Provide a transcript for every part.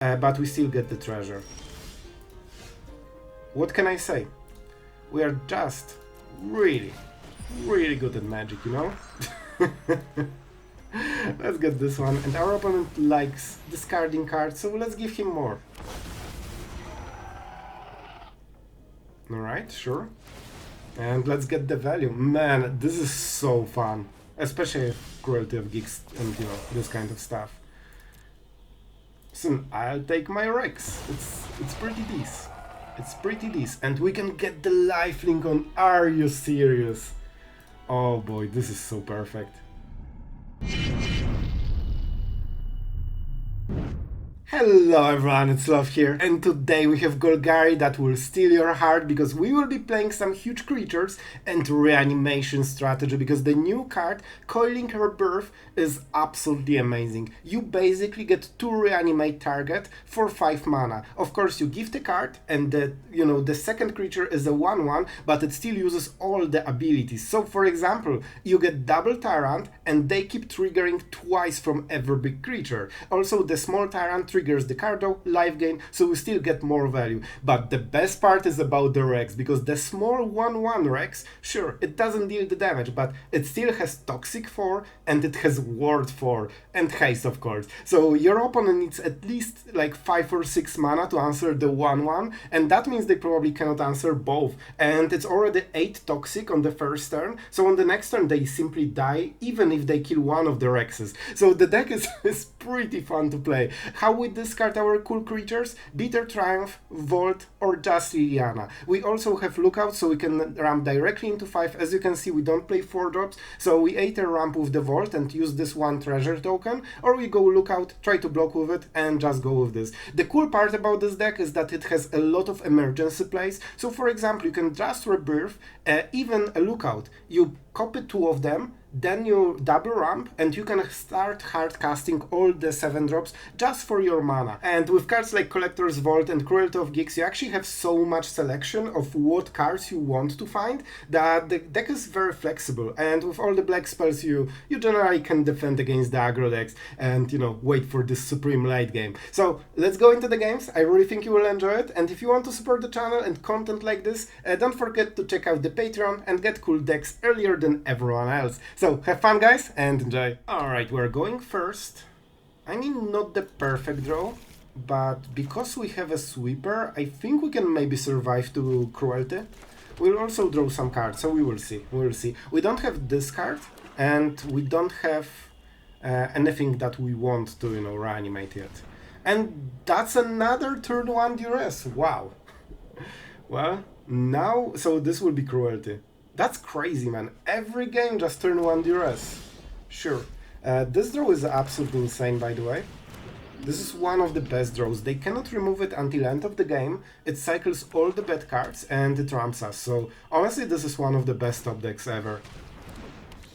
but we still get the treasure. What can I say? We are just really, really good at magic, you know? Let's get this one, and our opponent likes discarding cards, so let's give him more. Alright, sure. And let's get the value. Man, this is so fun. Especially Cruelty of Gix and, you know, this kind of stuff. So I'll take my Rex. It's pretty decent. It's pretty decent. And we can get the lifelink on. Are you serious? Oh boy, this is so perfect. Hello everyone, it's Sloth here, and today we have Golgari that will steal your heart because we will be playing some huge creatures and reanimation strategy because the new card, Coiling Rebirth, is absolutely amazing. You basically get 2 reanimate target for 5 mana. Of course you give the card and the second creature is a 1/1, but it still uses all the abilities. So for example, you get double Tyrant and they keep triggering twice from every big creature. Also the small Tyrant triggers the Cardo, life gain, so we still get more value. But the best part is about the Rex, because the small 1/1 Rex, sure, it doesn't deal the damage, but it still has Toxic 4, and it has Ward 4, and Haste, of course. So your opponent needs at least like 5 or 6 mana to answer the 1/1, and that means they probably cannot answer both. And it's already 8 Toxic on the first turn, so on the next turn they simply die, even if they kill one of the Rexes. So the deck is pretty fun to play. How we discard our cool creatures? Bitter Triumph, Vault, or just Liliana. We also have Lookout, so we can ramp directly into 5. As you can see, we don't play 4 drops, so we either ramp with the Vault and use this 1 treasure token, or we go Lookout, try to block with it, and just go with this. The cool part about this deck is that it has a lot of emergency plays. So for example, you can just Rebirth, even a Lookout. You copy 2 of them, then you double ramp and you can start hard casting all the 7 drops just for your mana. And with cards like Collector's Vault and Cruelty of Gix, you actually have so much selection of what cards you want to find that the deck is very flexible. And with all the black spells, you generally can defend against the aggro decks and, you know, wait for this supreme late game. So let's go into the games. I really think you will enjoy it. And if you want to support the channel and content like this, don't forget to check out the Patreon and get cool decks earlier than everyone else. So have fun guys and enjoy. Alright, we're going first. I mean, not the perfect draw, but because we have a sweeper, I think we can maybe survive to Cruelty. We'll also draw some cards, so we will see. We will see. We don't have this card, and we don't have anything that we want to, you know, reanimate yet. And that's another turn 1 duress. Wow. Well, now, so this will be Cruelty. That's crazy, man. Every game just turn 1 duress. Sure. This draw is absolutely insane, by the way. This is one of the best draws. They cannot remove it until end of the game. It cycles all the bad cards and it ramps us. So honestly, this is one of the best top decks ever.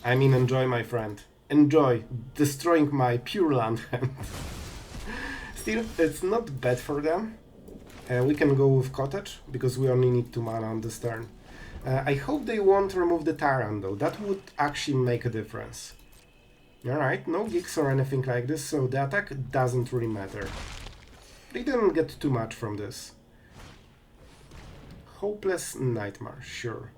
I mean, enjoy, my friend. Enjoy destroying my pure land hand. Still, it's not bad for them. We can go with Cottage, because we only need 2 mana on this turn. I hope they won't remove the Tyrant though, that would actually make a difference. Alright, no Gix or anything like this, so the attack doesn't really matter. They didn't get too much from this. Hopeless Nightmare, sure.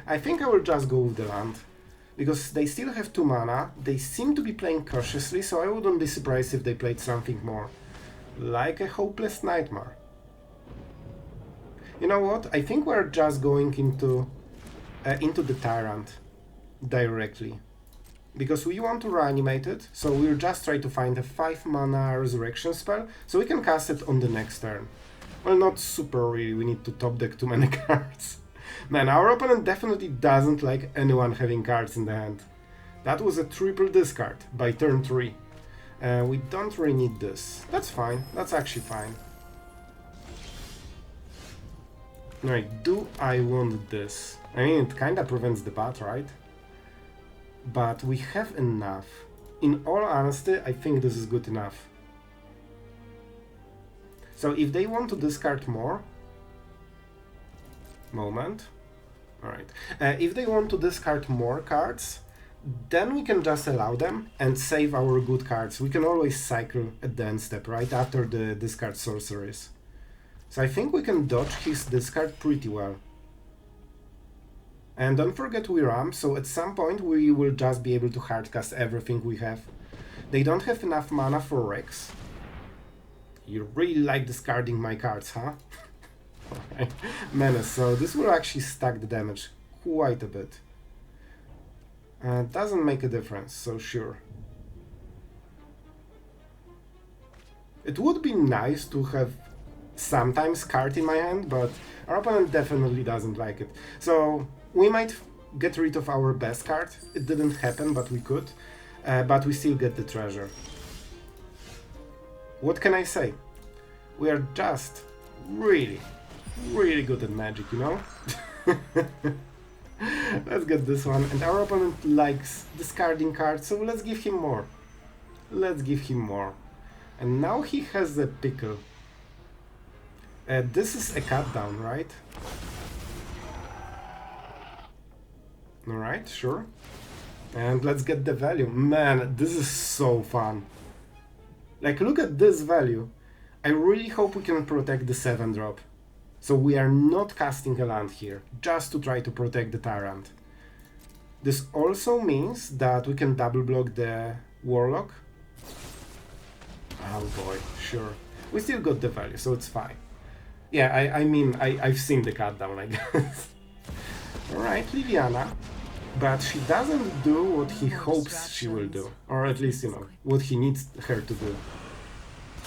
I think I will just go with the land, because they still have 2 mana, they seem to be playing cautiously, so I wouldn't be surprised if they played something more. Like a Hopeless Nightmare. You know what? I think we're just going into the Tyrant directly. Because we want to reanimate it, so we'll just try to find a 5 mana resurrection spell, so we can cast it on the next turn. Well, not super really, we need to top deck too many cards. Man, our opponent definitely doesn't like anyone having cards in the hand. That was a triple discard by turn 3. We don't really need this. That's fine. That's actually fine. Alright, do I want this? I mean, it kinda prevents the bat, right? But we have enough. In all honesty, I think this is good enough. So if they want to discard more... Moment. Alright. If they want to discard more cards, then we can just allow them and save our good cards. We can always cycle at the end step, right after the discard sorceries. So I think we can dodge his discard pretty well. And don't forget we ram, so at some point we will just be able to hardcast everything we have. They don't have enough mana for Rex. You really like discarding my cards, huh? Alright, Menace, so this will actually stack the damage quite a bit. Doesn't make a difference, so sure. It would be nice to have sometimes card in my hand, but our opponent definitely doesn't like it. So we might get rid of our best card. It didn't happen, but we could. But we still get the treasure. What can I say? We are just really, really good at magic, you know? Let's get this one. And our opponent likes discarding cards, so let's give him more. Let's give him more. And now he has a pickle. This is a cut down, right? Alright, sure. And let's get the value. Man, this is so fun. Like, look at this value. I really hope we can protect the 7-drop. So we are not casting a land here, just to try to protect the Tyrant. This also means that we can double block the Warlock. Oh boy, sure. We still got the value, so it's fine. Yeah, I mean, I've seen the cut down, I guess. Alright, Liliana. But she doesn't do what he hopes she will do. Or at least, you know, what he needs her to do.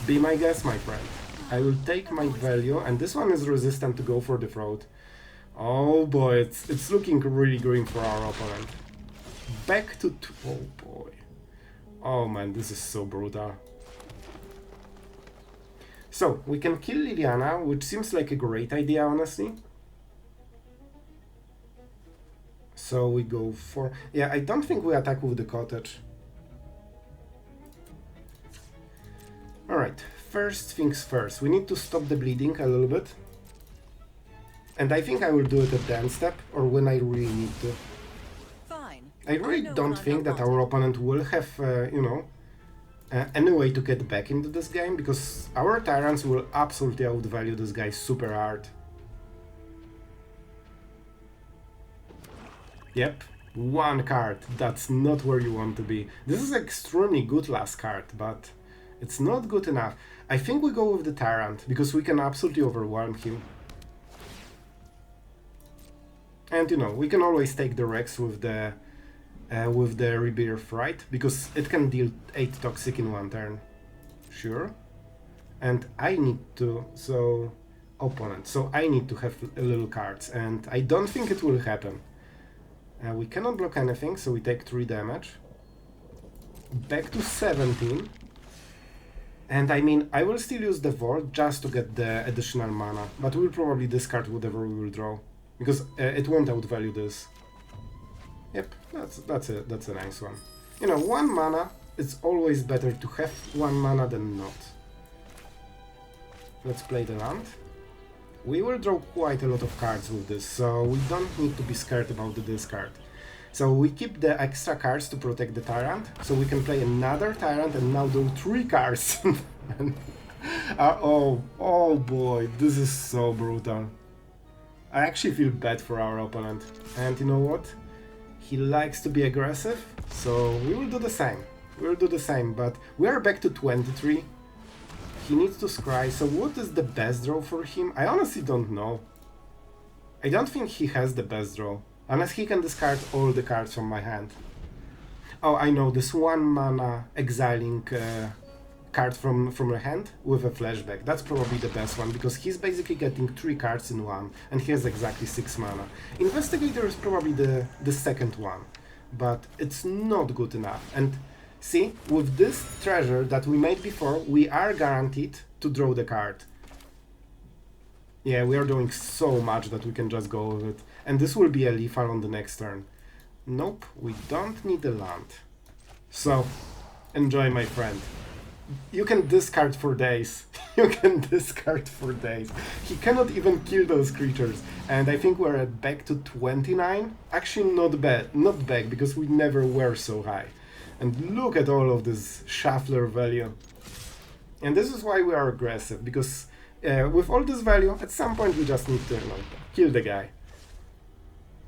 Be my guest, my friend. I will take my value, and this one is resistant to go for the throat. Oh boy, it's looking really grim for our opponent. Back to... oh boy. Oh man, this is so brutal. So, we can kill Liliana, which seems like a great idea, honestly. So we go for... yeah, I don't think we attack with the cottage. Alright, first things first. We need to stop the bleeding a little bit. And I think I will do it at the end step, or when I really need to. Fine. I really don't think that our opponent will have, you know, any way to get back into this game, because our Tyrants will absolutely outvalue this guy super hard. Yep, one card. That's not where you want to be. This is extremely good last card, but it's not good enough. I think we go with the Tyrant, because we can absolutely overwhelm him. And you know, we can always take the Rex with the Rebirth, right? Because it can deal 8 toxic in one turn. Sure. And I need to, so... opponent. So I need to have a little cards, and I don't think it will happen. We cannot block anything, so we take 3 damage. Back to 17. And I mean, I will still use the Vault just to get the additional mana, but we'll probably discard whatever we will draw, because it won't outvalue this. Yep, that's a nice one. You know, 1 mana, it's always better to have 1 mana than not. Let's play the land. We will draw quite a lot of cards with this, so we don't need to be scared about the discard. So we keep the extra cards to protect the Tyrant, so we can play another Tyrant and now do 3 cards. Oh boy, this is so brutal. I actually feel bad for our opponent. And you know what? He likes to be aggressive, so we will do the same. We will do the same, but we are back to 23. He needs to scry, so what is the best draw for him? I honestly don't know. I don't think he has the best draw, unless he can discard all the cards from my hand. Oh, I know, this 1 mana exiling card from your hand with a flashback. That's probably the best one, because he's basically getting 3 cards in one, and he has exactly 6 mana. Investigator is probably the second one, but it's not good enough. And see, with this treasure that we made before, we are guaranteed to draw the card. Yeah, we are doing so much that we can just go with it. And this will be a lethal on the next turn. Nope, we don't need a land. So, enjoy, my friend. You can discard for days. You can discard for days. He cannot even kill those creatures. And I think we're back to 29. Actually, not bad. Not back, because we never were so high. And look at all of this shuffler value. And this is why we are aggressive, because with all this value, at some point we just need to, you know, kill the guy.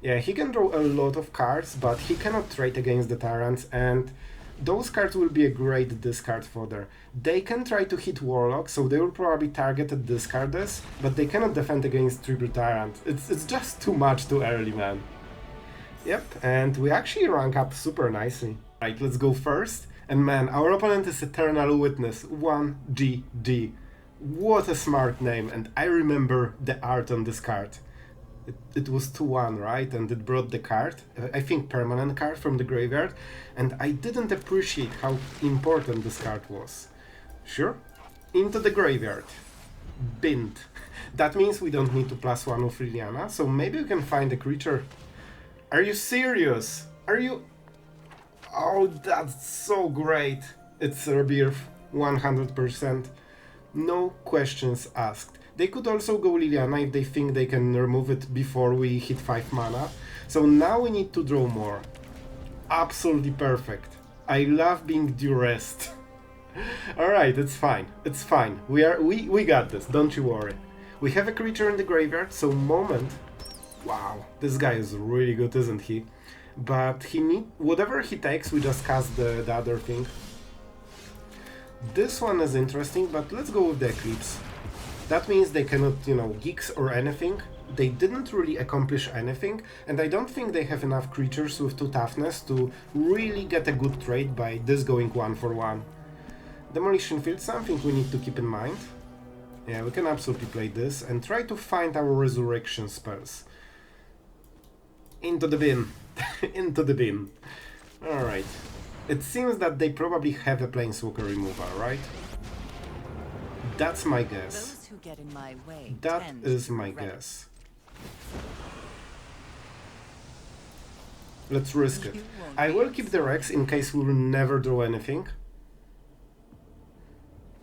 Yeah, he can draw a lot of cards, but he cannot trade against the Tyrants, and those cards will be a great discard fodder. They can try to hit Warlock, so they will probably target and discard this, but they cannot defend against Triple Tyrant. It's just too much too early, man. Yep, and we actually rank up super nicely. Right, let's go first. And man, our opponent is Eternal Witness, 1GG. What a smart name, and I remember the art on this card. It was 2-1, right? And it brought the card, I think permanent card from the graveyard, and I didn't appreciate how important this card was. Sure, into the graveyard. Bind. That means we don't need to +1 with Liliana, so maybe we can find a creature. Are you serious? Are you... Oh, that's so great. It's Rebirth, 100%. No questions asked. They could also go Liliana if they think they can remove it before we hit 5 mana. So now we need to draw more. Absolutely perfect. I love being duressed. Alright, it's fine. It's fine. We got this, don't you worry. We have a creature in the graveyard, so moment. Wow, this guy is really good, isn't he? But he need whatever he takes, we just cast the other thing. This one is interesting, but let's go with the Eclipse. That means they cannot, you know, Gix or anything. They didn't really accomplish anything, and I don't think they have enough creatures with 2 toughness to really get a good trade by this going 1-for-1. Demolition Field, something we need to keep in mind. Yeah, we can absolutely play this and try to find our resurrection spells. Into the bin. Into the bin. Alright. It seems that they probably have a Planeswalker removal, right? That's my guess. Get in my way. That is my guess. Let's risk it. I will keep the Rex in case we will never draw anything.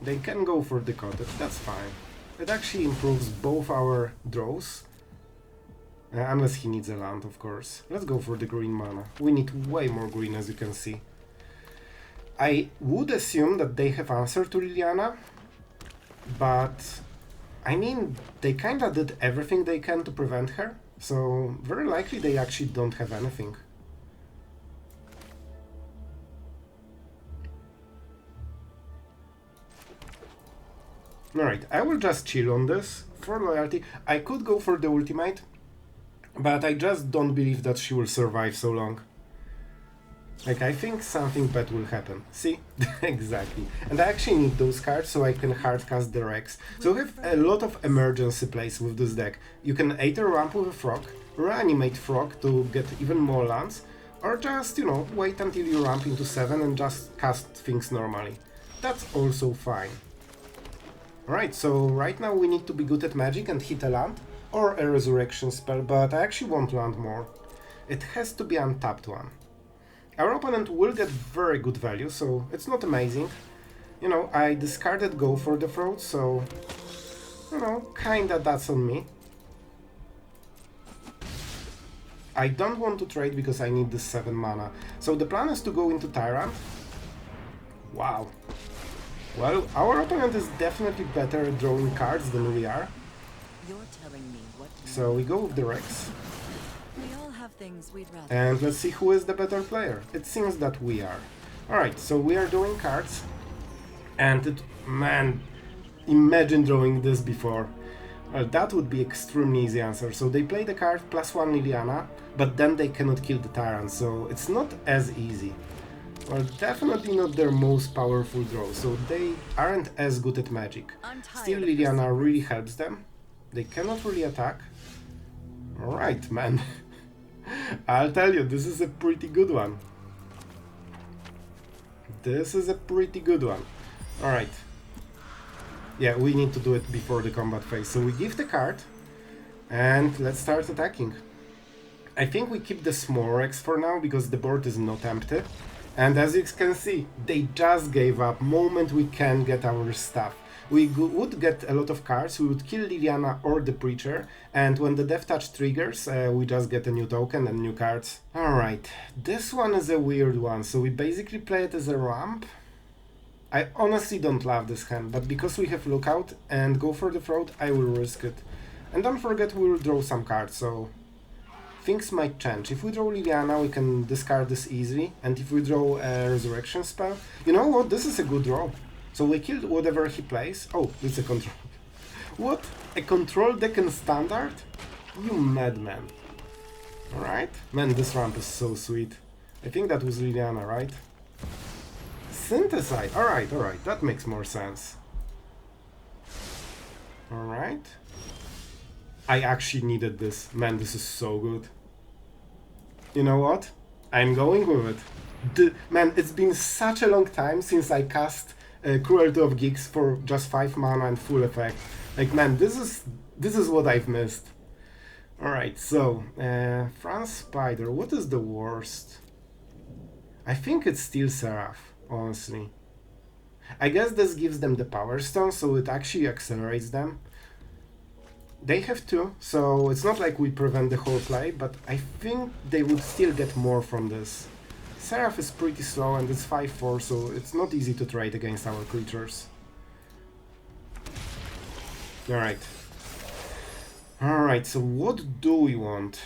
They can go for the cottage, that's fine. It actually improves both our draws. Unless he needs a land, of course. Let's go for the green mana. We need way more green, as you can see. I would assume that they have answer to Liliana, but I mean, they kinda did everything they can to prevent her, so very likely they actually don't have anything. Alright, I will just chill on this for loyalty. I could go for the ultimate, but I just don't believe that she will survive so long. Like, I think something bad will happen. See? Exactly. And I actually need those cards so I can hardcast the Rex. So we have a lot of emergency plays with this deck. You can either ramp with a Frog, reanimate Frog to get even more lands, or just, you know, wait until you ramp into 7 and just cast things normally. That's also fine. Alright, so right now we need to be good at magic and hit a land, or a resurrection spell, but I actually want land more. It has to be untapped one. Our opponent will get very good value, so it's not amazing. You know, I discarded Go for the Fraud, so, you know, kinda that's on me. I don't want to trade because I need this 7 mana. So the plan is to go into Tyrant. Wow. Well, our opponent is definitely better at drawing cards than we are. You're telling me what So we go with the Rex. we all have things we'd rather. And let's see who is the better player. It seems that we are. Alright, so we are drawing cards. And man, imagine drawing this before. Well, that would be extremely easy answer. So they play the card +1 Liliana, but then they cannot kill the Tyrant, so it's not as easy. Well, definitely not their most powerful draw, so they aren't as good at magic. Still, Liliana really helps them. They cannot really attack. Alright, man. I'll tell you, this is a pretty good one. This is a pretty good one. Alright. Yeah, we need to do it before the combat phase. So we give the card, and let's start attacking. I think we keep the small Rex for now, because the board is not empty. And as you can see, they just gave up moment we can get our stuff. We would get a lot of cards, we would kill Liliana or the Preacher, and when the Death Touch triggers, we just get a new token and new cards. Alright, this one is a weird one, so we basically play it as a ramp. I honestly don't love this hand, but because we have Lookout and go for the throat, I will risk it. And don't forget we will draw some cards, so things might change. If we draw Liliana, we can discard this easily, and if we draw a Resurrection spell, you know what, this is a good draw. So we killed whatever he plays. Oh, it's a control. What? A control deck in standard? You madman. Alright. Man, this ramp is so sweet. I think that was Liliana, right? Synthesize. Alright, alright. That makes more sense. Alright. I actually needed this. Man, this is so good. You know what? I'm going with it. Man, it's been such a long time since I cast Cruelty of Gix for just 5 mana and full effect. Like, man, this is what I've missed. Alright, so France Spider, what is the worst? I think it's still Seraph, honestly. I guess this gives them the Power Stone, so it actually accelerates them. They have 2, so it's not like we prevent the whole play, but I think they would still get more from this. Seraph is pretty slow and it's 5-4, so it's not easy to trade against our creatures. Alright. Alright, so what do we want?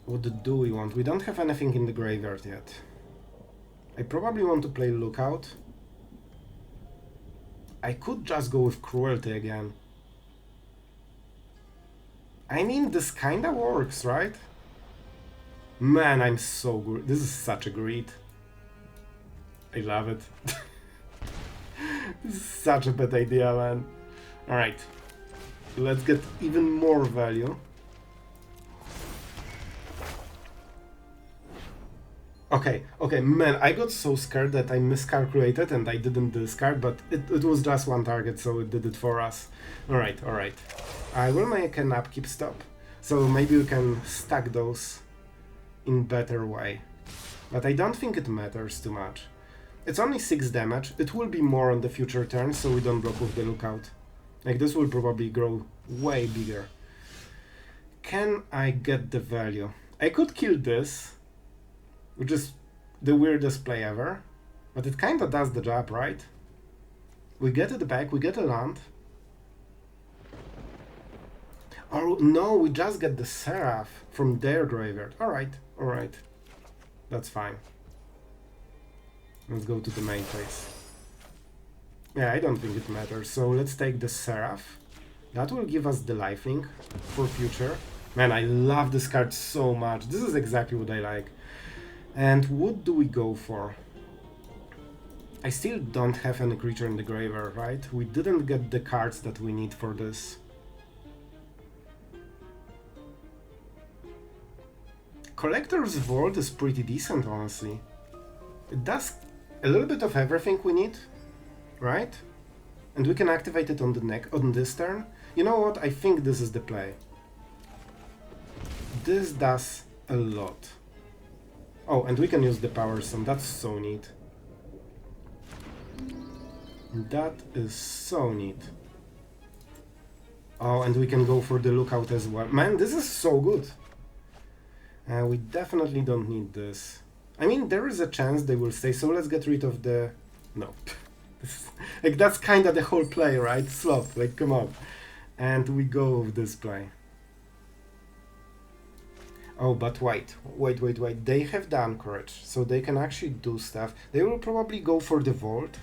What do we want? We don't have anything in the graveyard yet. I probably want to play Lookout. I could just go with Cruelty again. I mean, this kinda works, right? Man, I'm so good. This is such a greed. I love it. This is such a bad idea, man. Alright. Let's get even more value. Okay, man, I got so scared that I miscalculated and I didn't discard, but it was just one target, so it did it for us. Alright. I will make an upkeep stop, so maybe we can stack those in better way. But I don't think it matters too much. It's only 6 damage, it will be more on the future turns, so we don't block with the Lookout. Like, this will probably grow way bigger. Can I get the value? I could kill this, which is the weirdest play ever, but it kinda does the job, right? We get it back, we get a land. Oh no, we just get the Seraph from their graveyard. Alright. That's fine. Let's go to the main phase. Yeah, I don't think it matters, so let's take the Seraph. That will give us the lifelink for future. Man, I love this card so much. This is exactly what I like. And what do we go for? I still don't have any creature in the graveyard, right? We didn't get the cards that we need for this. Collector's Vault is pretty decent, honestly. It does a little bit of everything we need, right? And we can activate it on this turn. You know what? I think this is the play. This does a lot. Oh, and we can use the Power Stone. That's so neat. That is so neat. Oh, and we can go for the Lookout as well. Man, this is so good. We definitely don't need this. I mean, there is a chance they will stay, so let's get rid of the... No. Like, that's kind of the whole play, right? Sloth, like, come on. And we go with this play. Oh, but wait. They have the Anchorage, so they can actually do stuff. They will probably go for the Vault,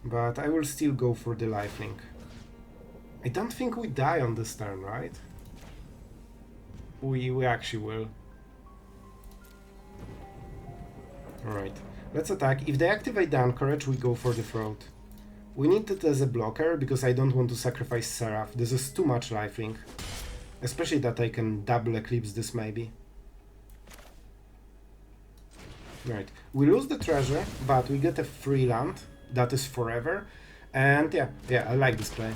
but I will still go for the lifelink. I don't think we die on this turn, right? We actually will. Alright, let's attack. If they activate the Anchorage, we go for the Throat. We need it as a blocker, because I don't want to sacrifice Seraph. This is too much lifelink. Especially that I can double Eclipse this, maybe. Right, we lose the treasure, but we get a free land. That is forever. And yeah, I like this play.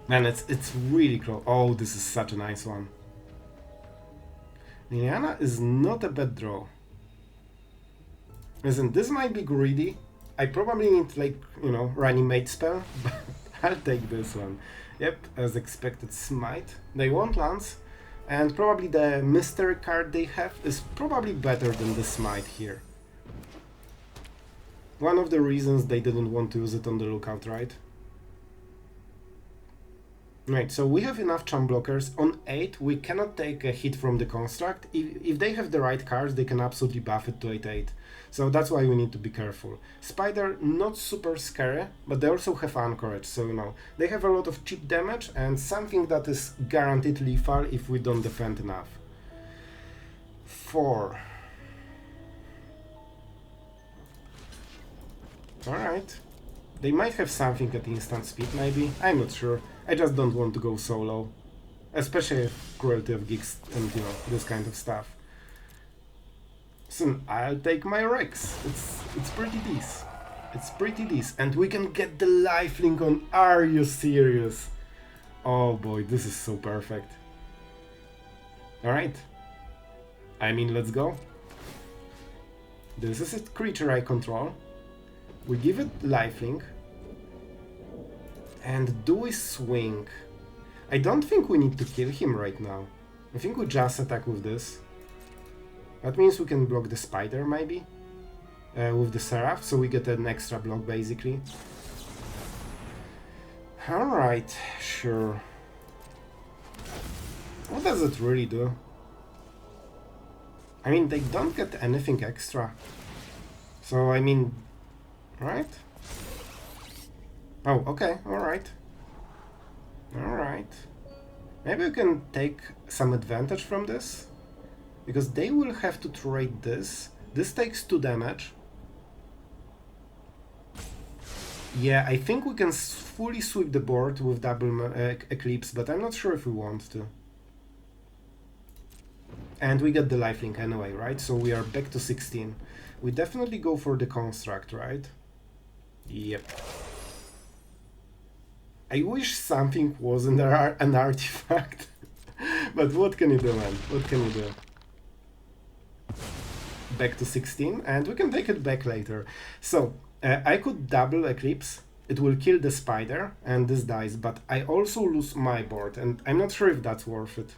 Man, it's really close. Oh, this is such a nice one. Liliana is not a bad draw. Listen, this might be greedy. I probably need, like, you know, Reanimate spell, but I'll take this one. Yep, as expected, Smite. They won't Lance, and probably the Mystery card they have is probably better than the Smite here. One of the reasons they didn't want to use it on the Lookout, right? Right, so we have enough chump blockers. On 8, we cannot take a hit from the construct. If they have the right cards, they can absolutely buff it to 8/8. So that's why we need to be careful. Spider, not super scary, but they also have Anchorage, so you know, they have a lot of cheap damage and something that is guaranteed lethal if we don't defend enough. 4. Alright. They might have something at instant speed, maybe. I'm not sure. I just don't want to go solo. Especially if Cruelty of Gix and, you know, this kind of stuff. So I'll take my Rex. It's pretty decent. It's pretty decent. And we can get the lifelink on. Are you serious? Oh boy, this is so perfect. Alright. I mean, let's go. This is a creature I control. We give it lifelink. And do we swing? I don't think we need to kill him right now. I think we just attack with this. That means we can block the spider, maybe? With the Seraph, so we get an extra block, basically. Alright, sure. What does it really do? I mean, they don't get anything extra. So, I mean... Right? Oh, okay, alright. Alright. Maybe we can take some advantage from this. Because they will have to trade this. This takes 2 damage. Yeah, I think we can fully sweep the board with double Eclipse, but I'm not sure if we want to. And we get the lifelink anyway, right? So we are back to 16. We definitely go for the construct, right? Yep. I wish something wasn't an artifact. But what can you do, man? What can you do? Back to 16, and we can take it back later. So, I could double Eclipse. It will kill the spider, and this dies, but I also lose my board, and I'm not sure if that's worth it.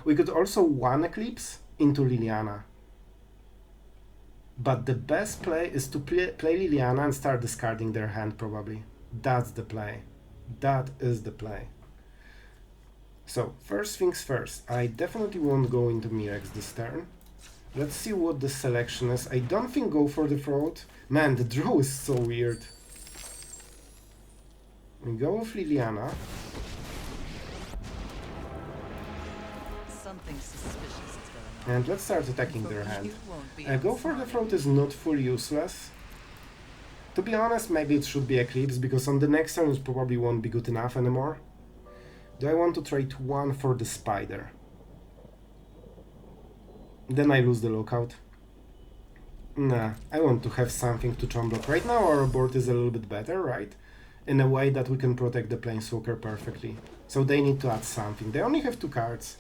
We could also 1 Eclipse into Liliana. But the best play is to play Liliana and start discarding their hand, probably. That's the play. That is the play. So, first things first, I definitely won't go into Mirrex this turn. Let's see what the selection is. I don't think go for the throat. Man, the draw is so weird. We go with Liliana. Something suspicious is going on. And let's start attacking their hand. You won't be Go for the throat is not fully useless. To be honest, maybe it should be Eclipse, because on the next turn it probably won't be good enough anymore. Do I want to trade 1 for the spider? Then I lose the Lookout. Nah, I want to have something to chump block. Right now our board is a little bit better, right? In a way that we can protect the Planeswalker perfectly. So they need to add something. They only have 2 cards.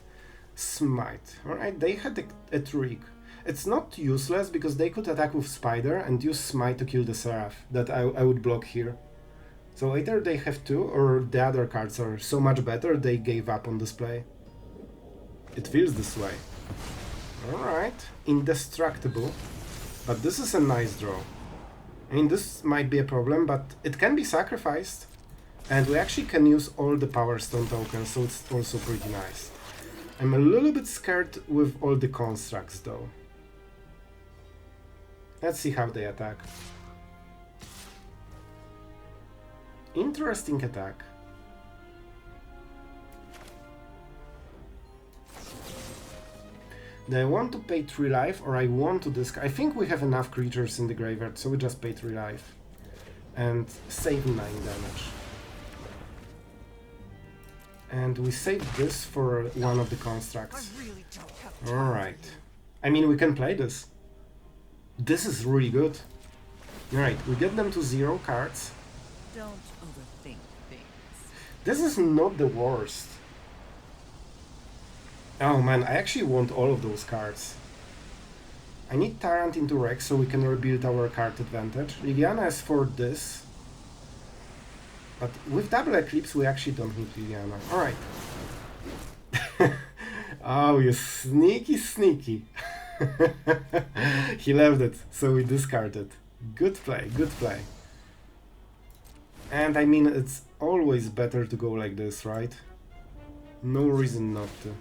Smite. Alright, they had a trick. It's not useless because they could attack with Spider and use Smite to kill the Seraph that I would block here. So either they have 2 or the other cards are so much better they gave up on this play. It feels this way. Alright, indestructible. But this is a nice draw. I mean, this might be a problem, but it can be sacrificed. And we actually can use all the Power Stone tokens, so it's also pretty nice. I'm a little bit scared with all the constructs, though. Let's see how they attack. Interesting attack. Do I want to pay 3 life or I want to discard? I think we have enough creatures in the graveyard, so we just pay 3 life. And save 9 damage. And we save this for one of the constructs. Alright. I mean, we can play this. This is really good. Alright, we get them to 0 cards. Don't overthink things. This is not the worst. Oh man, I actually want all of those cards. I need Tyrant into Rex so we can rebuild our card advantage. Liliana is for this. But with double Eclipse we actually don't need Liliana. Alright. Oh, you sneaky sneaky. He left it, so we discarded. Good play, good play. And I mean, it's always better to go like this, right? No reason not to.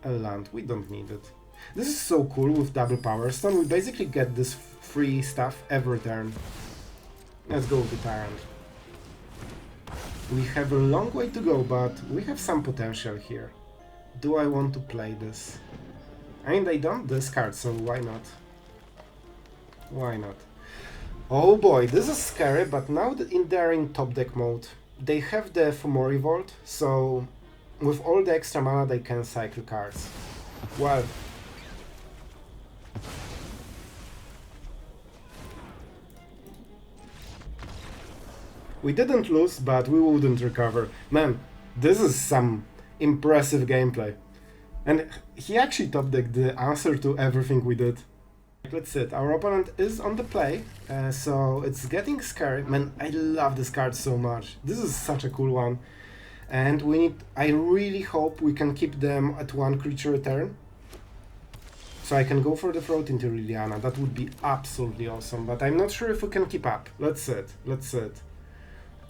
A land, we don't need it. This is so cool with double Power Stone. We basically get this free stuff every turn. Let's go with the Tyrant. We have a long way to go, but we have some potential here. Do I want to play this? I mean, they don't discard, so why not? Why not? Oh boy, this is scary, but now that they're in top deck mode, they have the Fumori Vault, so with all the extra mana they can cycle cards. Well, we didn't lose, but we wouldn't recover. Man, this is some impressive gameplay. And he actually top decked the answer to everything we did. Let's see, our opponent is on the play, so it's getting scary. Man, I love this card so much. This is such a cool one. And we need, I really hope we can keep them at 1 creature a turn. So I can go for the throat into Liliana. That would be absolutely awesome, but I'm not sure if we can keep up. Let's see it, let's see it.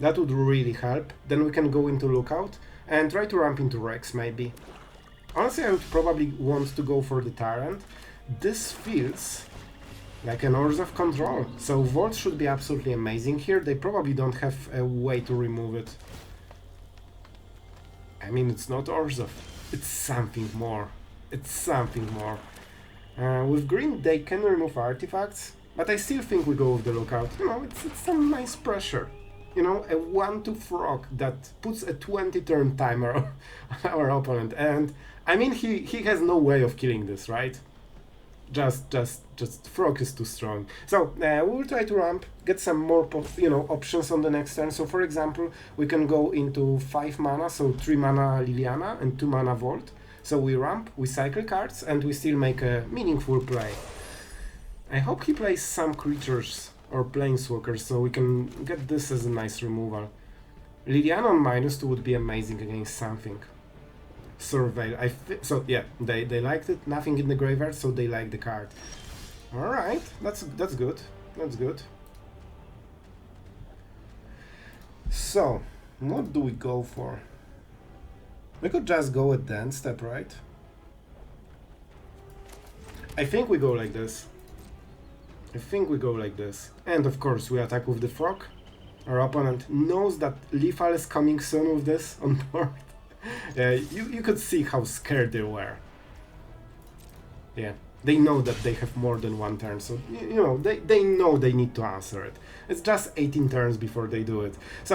That would really help. Then we can go into Lookout and try to ramp into Rex, maybe. Honestly, I would probably want to go for the Tyrant. This feels like an Orzhov control, so Vault should be absolutely amazing here. They probably don't have a way to remove it. I mean, it's not Orzhov. It's something more. It's something more. With green, they can remove artifacts, but I still think we go with the Lookout. You know, it's some nice pressure. You know, a 1-2 frog that puts a 20-turn timer on our opponent. And, I mean, he has no way of killing this, right? Just frog is too strong. So we will try to ramp, get some more options on the next turn. So for example, we can go into 5 mana, so 3 mana Liliana and 2 mana Vault. So we ramp, we cycle cards, and we still make a meaningful play. I hope he plays some creatures or planeswalkers, so we can get this as a nice removal. Liliana on -2 would be amazing against something. Surveil. So yeah, they liked it. Nothing in the graveyard, so they like the card. All right, that's good. That's good. So what do we go for? We could just go with the end step, right? I think we go like this. I think we go like this. And of course we attack with the frog. Our opponent knows that lethal is coming soon with this on board. You could see how scared they were. Yeah, they know that they have more than 1 turn, so you know they know they need to answer it. It's just 18 turns before they do it. So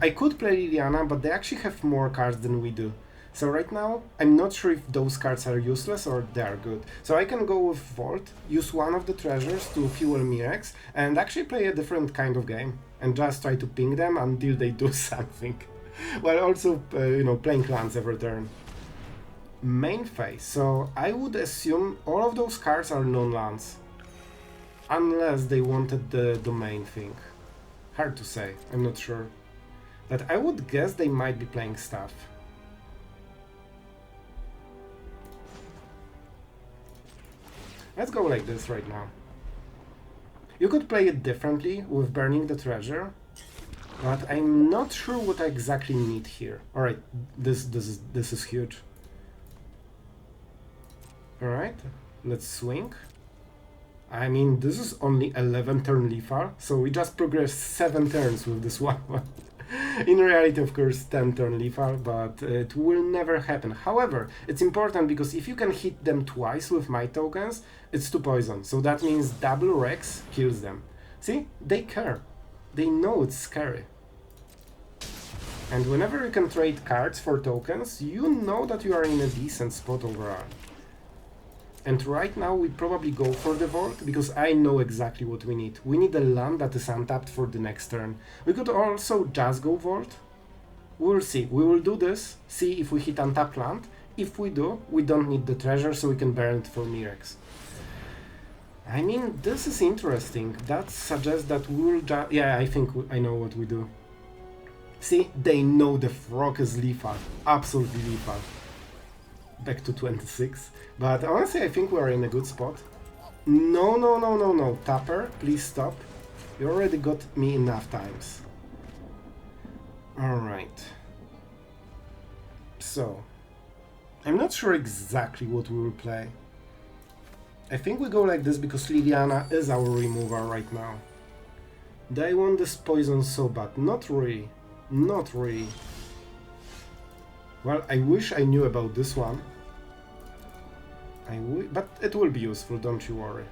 I could play Liliana, but they actually have more cards than we do. So right now I'm not sure if those cards are useless or they are good. So I can go with Vault, use one of the treasures to fuel Mirrex, and actually play a different kind of game and just try to ping them until they do something. While also, playing lands every turn. Main phase, so I would assume all of those cards are non-lands. Unless they wanted the domain thing. Hard to say, I'm not sure. But I would guess they might be playing stuff. Let's go like this right now. You could play it differently with burning the treasure. But I'm not sure what I exactly need here. All right, this is huge. All right, let's swing. I mean, this is only 11 turn lethal, so we just progressed 7 turns with this one. In reality, of course, 10 turn lethal, but it will never happen. However, it's important because if you can hit them twice with my tokens, it's 2 poison. So that means double Rex kills them. See, they care. They know it's scary. And whenever you can trade cards for tokens, you know that you are in a decent spot overall. And right now we probably go for the Vault, because I know exactly what we need. We need a land that is untapped for the next turn. We could also just go Vault. We'll see. We will do this, see if we hit untapped land. If we do, we don't need the treasure, so we can burn it for Mirrex. I mean, this is interesting. That suggests that we'll just... Yeah, I think I know what we do. See, they know the frog is lethal. Absolutely lethal. Back to 26. But honestly, I think we're in a good spot. No, no, no, no, no. Tapper, please stop. You already got me enough times. Alright. So, I'm not sure exactly what we will play. I think we go like this because Liliana is our remover right now. They want this poison so bad. Not really. Not really. Well, I wish I knew about this one. But it will be useful, don't you worry.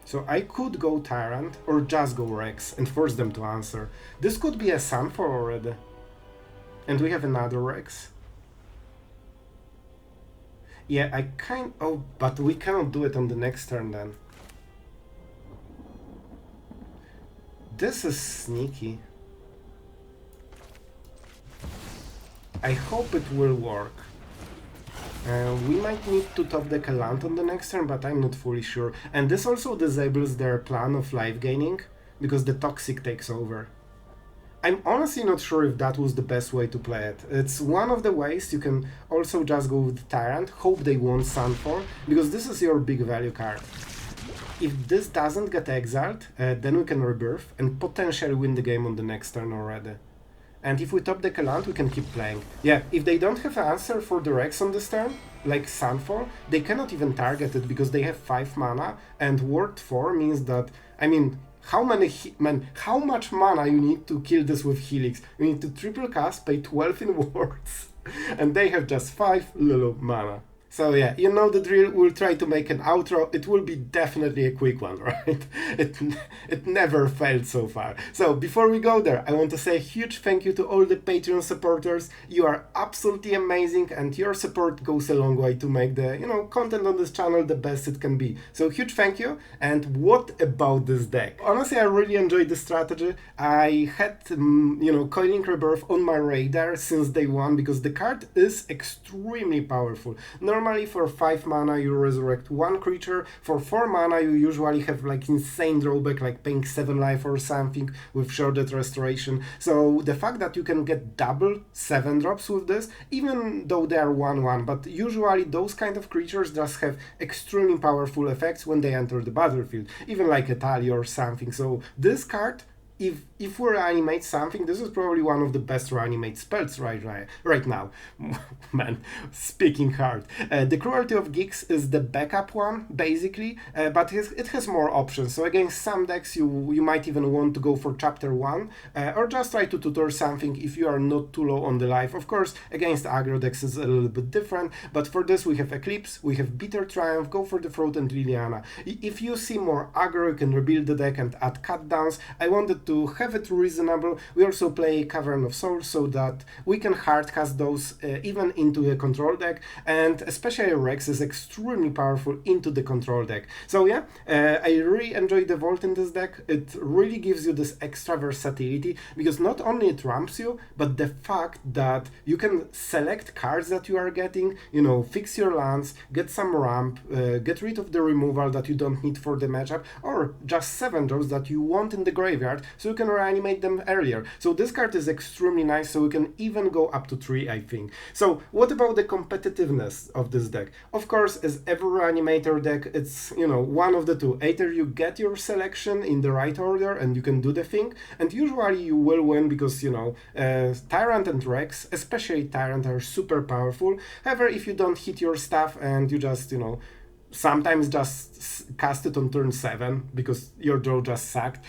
So I could go Tyrant or just go Rex and force them to answer. This could be a Sunfall already. And we have another Rex. Yeah, oh, but we cannot do it on the next turn then. This is sneaky. I hope it will work. We might need to top deck a land on the next turn, but I'm not fully sure. And this also disables their plan of life gaining, because the Toxic takes over. I'm honestly not sure if that was the best way to play it. It's one of the ways. You can also just go with Tyrant, hope they won't Sunfall, because this is your big value card. If this doesn't get exiled, then we can Rebirth and potentially win the game on the next turn already. And if we top deck a land, we can keep playing. Yeah, if they don't have an answer for the Rex on this turn, like Sunfall, they cannot even target it because they have 5 mana, and Ward 4 means that, I mean, how much mana you need to kill this with Helix? You need to triple cast, pay 12 in wards, and they have just 5 little mana. So yeah, you know the drill. We'll try to make an outro. It will be definitely a quick one, right? It never failed so far. So before we go there, I want to say a huge thank you to all the Patreon supporters. You are absolutely amazing, and your support goes a long way to make the, content on this channel the best it can be. So huge thank you. And what about this deck? Honestly, I really enjoyed the strategy. I had, Coiling Rebirth on my radar since day one because the card is extremely powerful. Normally for 5 mana you resurrect 1 creature, for 4 mana you usually have like insane drawback like paying 7 life or something with shorted restoration. So the fact that you can get double 7 drops with this, even though they are 1/1, but usually those kind of creatures just have extremely powerful effects when they enter the battlefield, even like a Tali or something. So this card, if we reanimate something, this is probably one of the best reanimate spells right now. Man, speaking hard. The Cruelty of Gix is the backup one, basically, but it has more options. So against some decks, you might even want to go for Chapter 1, or just try to tutor something if you are not too low on the life. Of course, against aggro decks is a little bit different, but for this we have Eclipse, we have Bitter Triumph, Go for the Throat, and Liliana. If you see more aggro, you can rebuild the deck and add cut downs. I wanted to have it reasonable. We also play Cavern of Souls so that we can hardcast those even into a control deck, and especially Rex is extremely powerful into the control deck. So yeah, I really enjoy the Vault in this deck. It really gives you this extra versatility because not only it ramps you, but the fact that you can select cards that you are getting, fix your lands, get some ramp, get rid of the removal that you don't need for the matchup, or just 7 drops that you want in the graveyard so you can reanimate them earlier. So this card is extremely nice, so we can even go up to 3, I think. So what about the competitiveness of this deck? Of course, as every Reanimator deck, it's, one of the two. Either you get your selection in the right order and you can do the thing, and usually you will win because, Tyrant and Rex, especially Tyrant, are super powerful. However, if you don't hit your stuff and you just, sometimes just cast it on turn 7 because your draw just sucked,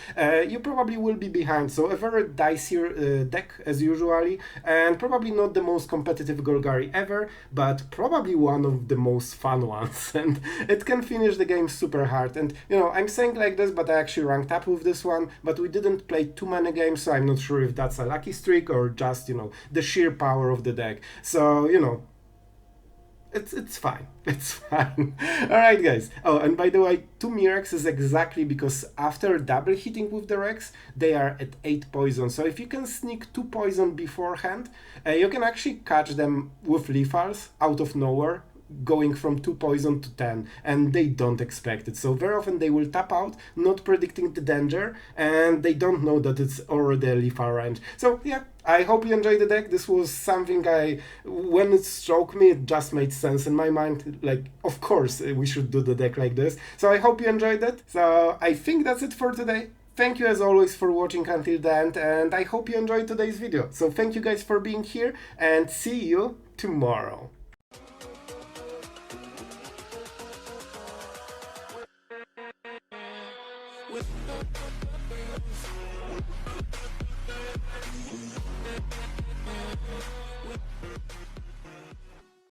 you probably will be behind. So a very dicey deck as usually, and probably not the most competitive Golgari ever, but probably one of the most fun ones, and it can finish the game super hard. And I'm saying like this, but I actually ranked up with this one, but we didn't play too many games, so I'm not sure if that's a lucky streak or just the sheer power of the deck. So it's fine. It's fine. Alright, guys. Oh, and by the way, 2 Mirrex is exactly because after double hitting with the Rex, they are at 8 poison. So if you can sneak 2 poison beforehand, you can actually catch them with lethals out of nowhere, going from 2 poison to 10, and they don't expect it. So very often they will tap out, not predicting the danger, and they don't know that it's already a lethal range. So yeah, I hope you enjoyed the deck. This was something when it struck me, it just made sense in my mind. Like, of course, we should do the deck like this. So I hope you enjoyed it. So I think that's it for today. Thank you as always for watching until the end, and I hope you enjoyed today's video. So thank you guys for being here, and see you tomorrow. With